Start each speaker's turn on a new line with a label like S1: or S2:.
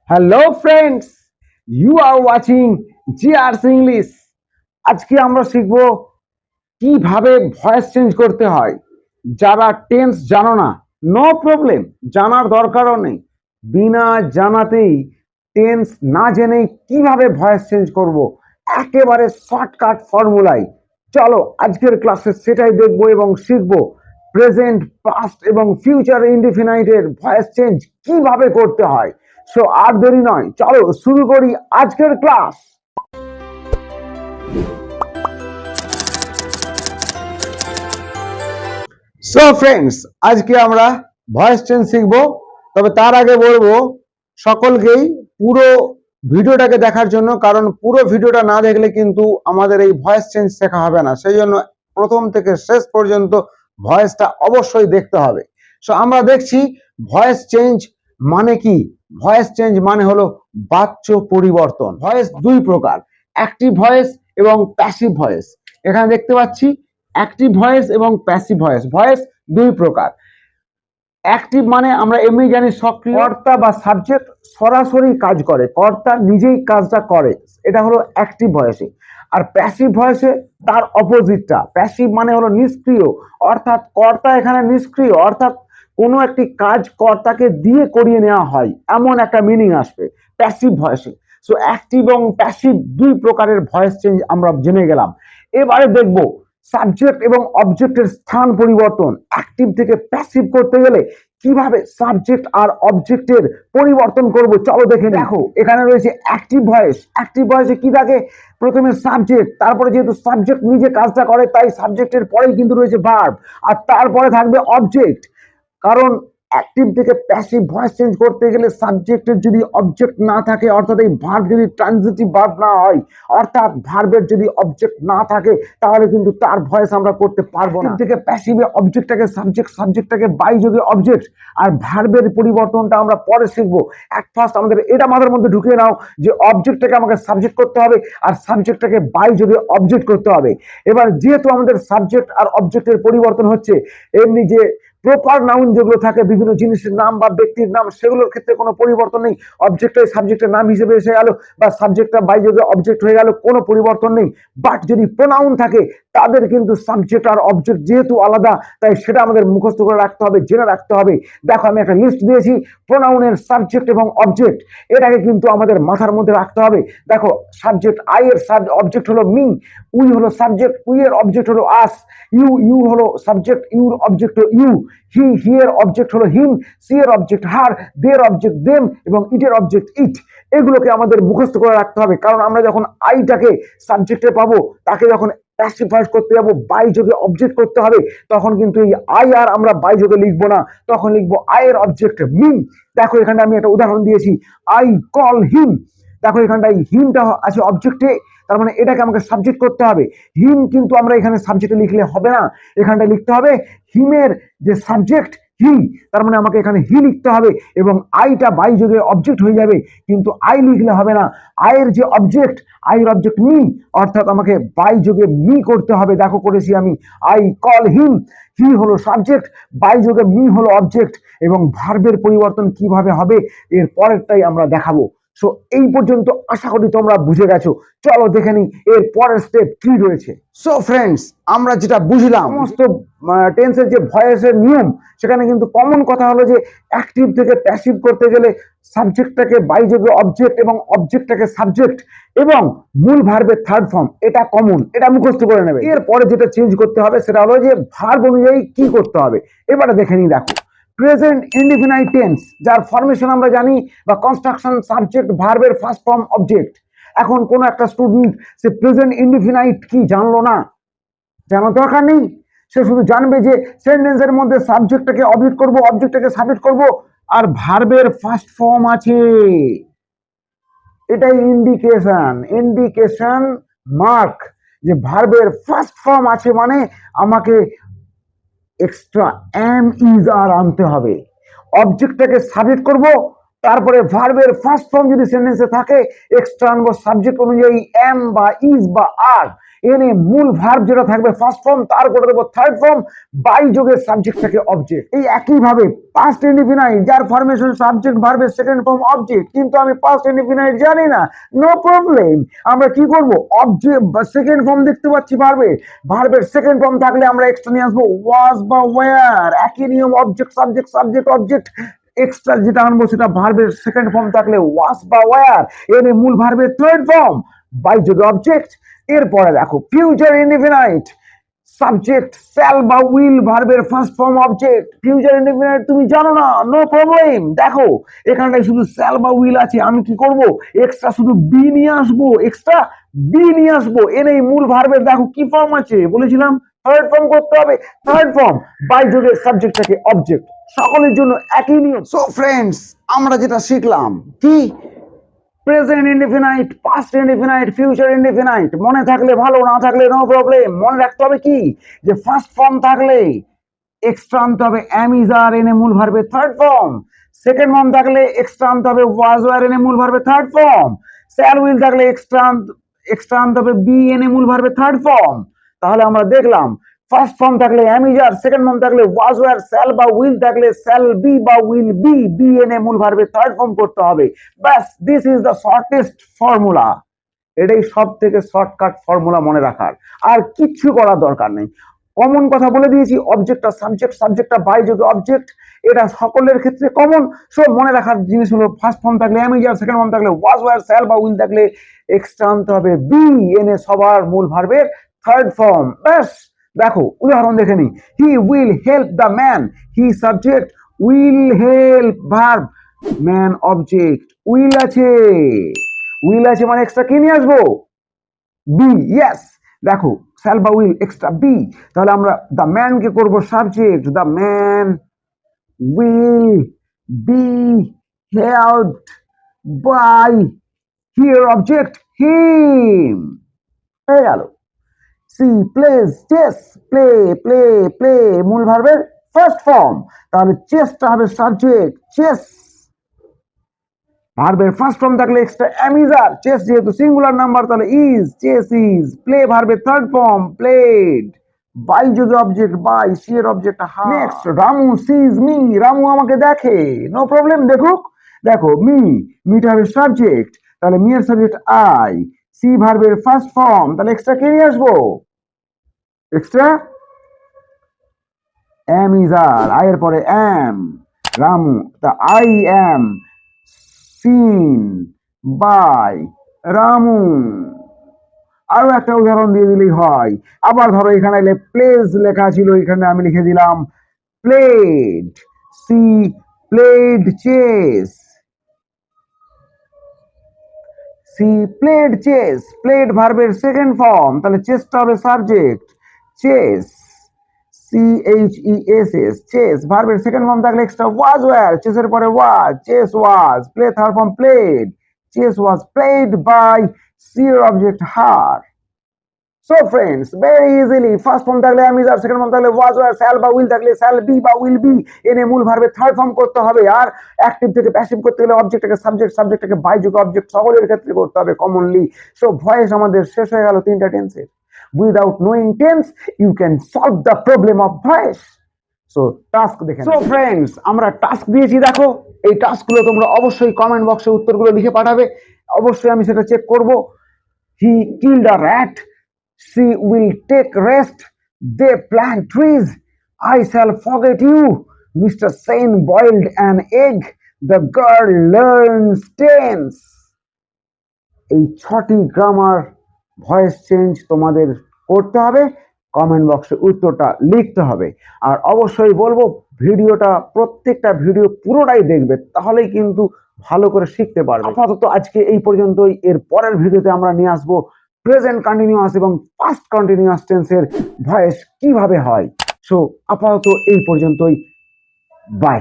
S1: Hello friends, you are watching GR's English. আজকে আমরা শিখব কিভাবে ভয়েস চেঞ্জ করতে হয়। যারা টেন্স জানো না, নো প্রবলেম, জানার দরকারও নেই। বিনা জানাতেই, টেন্স না জেনেই কিভাবে ভয়েস চেঞ্জ করব, একেবারে শর্টকাট ফর্মুলায়। চলো আজকের ক্লাসে সেটাই দেখবো এবং শিখবো। প্রেজেন্ট, পাস্ট এবং ফিউচার ইনডিফিনাইটের ভয়েস চেঞ্জ কিভাবে করতে হয়। সো আর দেরি নয়, চলো শুরু করি আজকের ক্লাস। সো ফ্রেন্ডস, আজকে আমরা ভয়েস চেঞ্জ শিখবো। তবে তার আগে বলবো সকলকেই পুরো ভিডিওটাকে দেখার জন্য, কারণ পুরো ভিডিওটা না দেখলে কিন্তু আমাদের এই ভয়েস চেঞ্জ শেখা হবে না। সেই জন্য প্রথম থেকে শেষ পর্যন্ত ভয়েসটা অবশ্যই দেখতে হবে। সো আমরা দেখছি ভয়েস চেঞ্জ মানে কি। ভয়েস চেঞ্জ মানে হলো বাচ্য পরিবর্তন। ভয়েস দুই প্রকার, অ্যাক্টিভ ভয়েস এবং প্যাসিভ ভয়েস। এখানে দেখতে পাচ্ছি অ্যাক্টিভ ভয়েস এবং প্যাসিভ ভয়েস। ভয়েস দুই প্রকার। অ্যাক্টিভ মানে আমরা এমনি জানি সক্রিয়, কর্তা বা সাবজেক্ট সরাসরি কাজ করে, কর্তা নিজেই কাজটা করে, এটা হলো অ্যাক্টিভ ভয়েসে। আর প্যাসিভ ভয়েসে তার অপোজিটটা, প্যাসিভ মানে হলো নিষ্ক্রিয়, অর্থাৎ কর্তা এখানে নিষ্ক্রিয়, অর্থাৎ কোনো একটি কাজ কর্তাকে দিয়ে করিয়ে নেওয়া হয়, এমন একটা মিনিং আসবে প্যাসিভ ভয়েসে। সো অ্যাক্টিভ এবং প্যাসিভ দুই প্রকারের ভয়েস চেঞ্জ আমরা জেনে গেলাম। এবারে দেখবো সাবজেক্ট এবং অবজেক্টের স্থান পরিবর্তন। অ্যাক্টিভ থেকে প্যাসিভ করতে গেলে কিভাবে সাবজেক্ট আর অবজেক্টের পরিবর্তন করব, চলো দেখে দেখো। এখানে রয়েছে অ্যাক্টিভ ভয়েস। অ্যাক্টিভ ভয়েসে কি থাকে? প্রথমে সাবজেক্ট, তারপরে যেহেতু সাবজেক্ট নিজে কাজটা করে তাই সাবজেক্টের পরেই কিন্তু রয়েছে ভার্ব, আর তারপরে থাকবে অবজেক্ট। কারণ অ্যাক্টিভ থেকে প্যাসিভ ভয়েস চেঞ্জ করতে গেলে সাবজেক্টের যদি অবজেক্ট না থাকে, অর্থাৎ এই ভার্ব যদি ট্রানজিটিভ ভার্ব না হয়, অর্থাৎ ভার্বের যদি অবজেক্ট না থাকে, তাহলে কিন্তু তার ভয়েস আমরা করতে পারবো না। থেকে প্যাসিভে অবজেক্টটাকে সাবজেক্ট, সাবজেক্টটাকে বাই যোগে অবজেক্ট, আর ভার্বের পরিবর্তনটা আমরা পরে শিখবো। এট ফার্স্ট আমাদের এটা মাথার মধ্যে ঢুকিয়ে নাও যে অবজেক্টটাকে আমাকে সাবজেক্ট করতে হবে আর সাবজেক্টটাকে বাই যোগে অবজেক্ট করতে হবে। এবার যেহেতু আমাদের সাবজেক্ট আর অবজেক্টের পরিবর্তন হচ্ছে, এমনি যে প্রপার নাউন যেগুলো থাকে, বিভিন্ন জিনিসের নাম বা ব্যক্তির নাম, সেগুলোর ক্ষেত্রে কোনো পরিবর্তন নেই। অবজেক্টটা সাবজেক্টের নাম হিসেবে এসে গেল, বা সাবজেক্টটা বাই যোগে অবজেক্ট হয়ে গেল, কোনো পরিবর্তন নেই। বাট যদি প্রোনাউন থাকে, তাদের কিন্তু সাবজেক্ট আর অবজেক্ট যেহেতু আলাদা, তাই সেটা আমাদের মুখস্থ করে রাখতে হবে, জেনে রাখতে হবে। দেখো আমি একটা লিস্ট দিয়েছি প্রোনাউনের সাবজেক্ট এবং অবজেক্ট, এটাকে কিন্তু আমাদের মাথার মধ্যে রাখতে হবে। দেখো সাবজেক্ট আই এর অবজেক্ট হলো মি, উই হলো সাবজেক্ট, উই এর অবজেক্ট হলো আস, ইউ হলো সাবজেক্ট, ইউর অবজেক্ট হলো ইউ, হি এর অবজেক্ট হলো হিম, সি এর অবজেক্ট হার, দের অবজেক্ট দেম এবং ইটের অবজেক্ট ইট। এগুলোকে আমাদের মুখস্থ করে রাখতে হবে, কারণ আমরা যখন আইটাকে সাবজেক্টে পাবো, তাকে যখন প্যাসিভ ভয়েস করতে যাবো, বাই যোগে অবজেক্ট করতে হবে, তখন কিন্তু এই আই আর আমরা বাই যোগে লিখবো না, তখন লিখবো আই এর অবজেক্ট মি। দেখো এখানে আমি একটা উদাহরণ দিয়েছি, আই কল হিম। দেখো এখানটায় হিমটা আছে অবজেক্টে, তার মানে এটাকে আমাকে সাবজেক্ট করতে হবে। হিম কিন্তু আমরা এখানে সাবজেক্টে লিখলে হবে না, এখানটায় লিখতে হবে হিমের যে সাবজেক্ট হি, তার মানে আমাকে এখানে হি লিখতে হবে এবং আইটা বাই যোগে অবজেক্ট হয়ে যাবে, কিন্তু আই লিখলে হবে না। আয়ের যে অবজেক্ট, আইয়ের অবজেক্ট মি, অর্থাৎ আমাকে বাই যোগে মি করতে হবে। দেখো করেছি আমি, আই কল হিম, হি হলো সাবজেক্ট, বাই যোগে মি হলো অবজেক্ট। এবং ভার্বের পরিবর্তন কিভাবে হবে এর পরেরটাই আমরা দেখাবো। সো এই পর্যন্ত আশা করি তোমরা বুঝে গেছো। চলো দেখে নিই এর পরের স্টেপ কি রয়েছে। সো ফ্রেন্ডস, আমরা যেটা বুঝলাম সমস্ত টেন্সের যে ভয়েসের নিয়ম, সেখানে কিন্তু কমন কথা হলো যে অ্যাক্টিভ থেকে প্যাসিভ করতে গেলে সাবজেক্টটাকে বাই যোগে অবজেক্ট এবং অবজেক্টটাকে সাবজেক্ট এবং মূল ভার্বের থার্ড ফর্ম, এটা কমন, এটা মুখস্থ করে নেবে। এরপরে যেটা চেঞ্জ করতে হবে সেটা হলো যে ভার্ব অনুযায়ী কি করতে হবে। এবারে দেখে নিই। দেখো প্রেজেন্ট ইনডিফিনাইট টেন্স, যার ফরমেশন আমরা জানি, বা কনস্ট্রাকশন সাবজেক্ট ভার্বের ফার্স্ট ফর্ম অবজেক্ট। এখন কোন একটা স্টুডেন্ট সে প্রেজেন্ট ইনডিফিনাইট কি জানলো না, জানার দরকার নেই। সে শুধু জানবে যে সেন্টেন্সের মধ্যে সাবজেক্টটাকে অবজেক্ট করব, অবজেক্টটাকে সাবজেক্ট করব, আর ভার্বের ফার্স্ট ফর্ম আছে, এটাই ইন্ডিকেশন, ইন্ডিকেশন মার্ক, যে ভার্বের ফার্স্ট ফর্ম আছে, মানে আমাকে এক্সট্রা এম ইজ আর আনতে হবে। অবজেক্টটাকে সাবজেক্ট করব, তারপরে ভার্বের ফার্স্ট ফর্ম যদি সেন্টেন্সে থাকে এক্সট্রা আনবো সাবজেক্ট অনুযায়ী এম বা ইজ বা আর, এনে মূল ভার্ব যেটা থাকবে ফার্স্ট ফর্ম তার করে দেবো থার্ড ফর্ম, বাই যোগের সাবজেক্টটাকে অবজেক্ট। এই একইভাবে পাস্ট ইনডিফিনাইট যার ফরমেশন সাবজেক্ট ভার্বের সেকেন্ড ফর্ম অবজেক্ট, কিন্তু আমি পাস্ট ইনডিফিনাইট জানি না, নো প্রবলেম। আমরা কি করব, অবজেক্ট বা সেকেন্ড ফর্ম দেখতে পাচ্ছি ভার্বের, ভার্বের সেকেন্ড ফর্ম থাকলে আমরা এক্সট্রা নিয়ে আসবো ওয়াজ বা ওয়্যার, একই নিয়ম, object subject subject object, extra যেটা আনবো সেটা ভার্বের সেকেন্ড ফর্ম থাকলে ওয়াজ বা ওয়্যার, এনে মূল ভার্বের থার্ড ফর্ম বাই যোগে অবজেক্ট। এরপরে দেখো ফিউচার ইনডিফিনাইট সাবজেক্ট শ্যাল বা উইল ভার্বের first form object. Future indefinite তুমি জানো না, নো প্রবলেম। দেখো এখানটায় শুধু শ্যাল বা উইল আছে, আমি কি করব, এক্সট্রা শুধু বি নিয়ে আসবো, এক্সট্রা বি নিয়ে আসবো, এনেই মূল ভার্বের দেখো কি ফর্ম আছে বলেছিলাম, থার্ড ফর্ম করতে হবে, থার্ড ফর্ম বাই যোগের সাবজেক্টটাকে অবজেক্ট। সকলের জন্য একই নিয়ম। সো ফ্রেন্ডস, আমরা যেটা শিখলাম কি, present indefinite, past indefinite, future indefinite মনে থাকলে ভালো, না থাকলে নো প্রবলেম। মনে রাখতে হবে কি, যে ফার্স্ট ফর্ম থাকলে এক্সট্রা আনতে হবে এম ইজ আর এনে মূল ভার্বের থার্ড ফর্ম, সেকেন্ড ফর্ম থাকলে এক্সট্রা আনতে হবে ওয়াজ ওয়ার এনে মূল ভার্বের থার্ড ফর্ম, শ্যাল উইল থাকলে এক্সট্রা আনতে হবে বি এনে মূল ভার্বের থার্ড ফর্ম। তাহলে আমরা দেখলাম ফার্স্ট ফর্ম থাকলে am is are, second form থাকলে ওয়াজ ওয়ার, শ্যাল বা উইল থাকলে শ্যাল বি বা উইল বি, বি এনে মূল ভার্বের থার্ড ফর্ম করতে হবে। ব্যাস, this is the shortest formula. এটাই সব থেকে শর্টকাট ফর্মুলা মনে রাখার, আর কিচ্ছু করার দরকার নেই। কমন কথা বলে দিয়েছি, অবজেক্টটা সাবজেক্ট, সাবজেক্টটা বাই যোগে অবজেক্ট, এটা সকলের ক্ষেত্রে কমন। সব মনে রাখার জিনিস হলো ফার্স্ট ফর্ম থাকলে am is are, second form থাকলে ওয়াজ ওয়ার, শ্যাল বা উইল থাকলে এক্সট্রা আনতে হবে বি এনে সবার মূল ভার্বের থার্ড ফর্ম। ব্যাস, দেখো উদাহরণ দেখে নি, he will help the man, he subject, will help verb, man object, will আছে, উইল আছে মানে এক্সট্রা কি নিয়ে আসবো, বি। ইয়েস, দেখো শ্যাল বা উইল এক্সট্রা বি, তাহলে আমরা দ্য ম্যান কে করব subject, the man will be helped by here object him, হয়ে গেল। She plays chess, play play play মূল ভার্বের ফার্স্ট ফর্ম, তাহলে চেসটা হবে সাবজেক্ট, চেস ভার্বের ফার্স্ট ফর্ম থাকলে extra am is are, chess যেহেতু সিঙ্গুলার নাম্বার তাহলে ইজ, চেস ইজ, প্লে ভার্বের থার্ড ফর্ম প্লেড, বাই যোগে অবজেক্ট বাই, সি এর অবজেক্ট হা। Next Ramu sees me, Ramu আমাকে দেখে, নো প্রবলেম, দেখুক, দেখো মি, মিটা হবে সাবজেক্ট, তাহলে মি এর সাবজেক্ট আই, সি ভার্বের ফার্স্ট ফর্ম, তাহলে এক্সট্রা কে নিয়ে আসবো, extra am is are, I এর পরে এম, রামু, তা I am seen by Ramu. আরো একটা উদাহরণ দিয়ে দিলেই হয়। আবার ধরো এখানে প্লেজ লেখা ছিল, এখানে আমি লিখে দিলাম played, she played chess, she played chess, played ভার্বের সেকেন্ড ফর্ম, তাহলে চেসটা হবে subject, chess C H E S S, chess ভার্বের সেকেন্ড ফর্ম থাকলে এক্সট্রা ওয়াজ ওয়্যার, চেসের পরে was, chess was, play third form played, chess was played by she এর object her. So friends, very easily first form থাকলে am are, second form থাকলে was were, shall বা will থাকলে shall be বা will B, এনে মূল ভার্বের third form করতে হবে। আর অ্যাক্টিভ থেকে প্যাসিভ করতে গেলে অবজেক্টটাকে সাবজেক্ট, সাবজেক্টটাকে বাই যোগে অবজেক্ট, সকলের ক্ষেত্রে করতে হবে কমনলি। সো ভয়েস আমাদের শেষ হয়ে গেল তিনটা টেন্সের। Without knowing tense you can solve the problem of voice. So task দেখেন। সো ফ্রেন্ডস, আমরা টাস্ক দিয়েছি, দেখো এই টাস্কগুলো তোমরা অবশ্যই কমেন্ট বক্সে উত্তরগুলো লিখে পাঠাবে, অবশ্যই আমি সেটা চেক করব। He killed a rat, she will take rest, they plant trees, I shall forget you, Mr. Sain boiled an egg, the girl learns tense। এই 6টি গ্রামার ভয়েস চেঞ্জ তোমাদের করতে হবে, কমেন্ট বক্সে উত্তরটা লিখতে হবে। আর অবশ্যই বলবো ভিডিওটা, প্রত্যেকটা ভিডিও পুরোটাই দেখবে, তাহলেই কিন্তু ভালো করে শিখতে পারবে। আপাতত আজকে এই পর্যন্তই, এর পরের ভিডিওতে আমরা নিয়ে আসবো প্রেজেন্ট কন্টিনিউয়াস এবং পাস্ট কন্টিনিউয়াস টেন্সের ভয়েস কিভাবে হয়। সো আপাতত এই পর্যন্তই, বাই।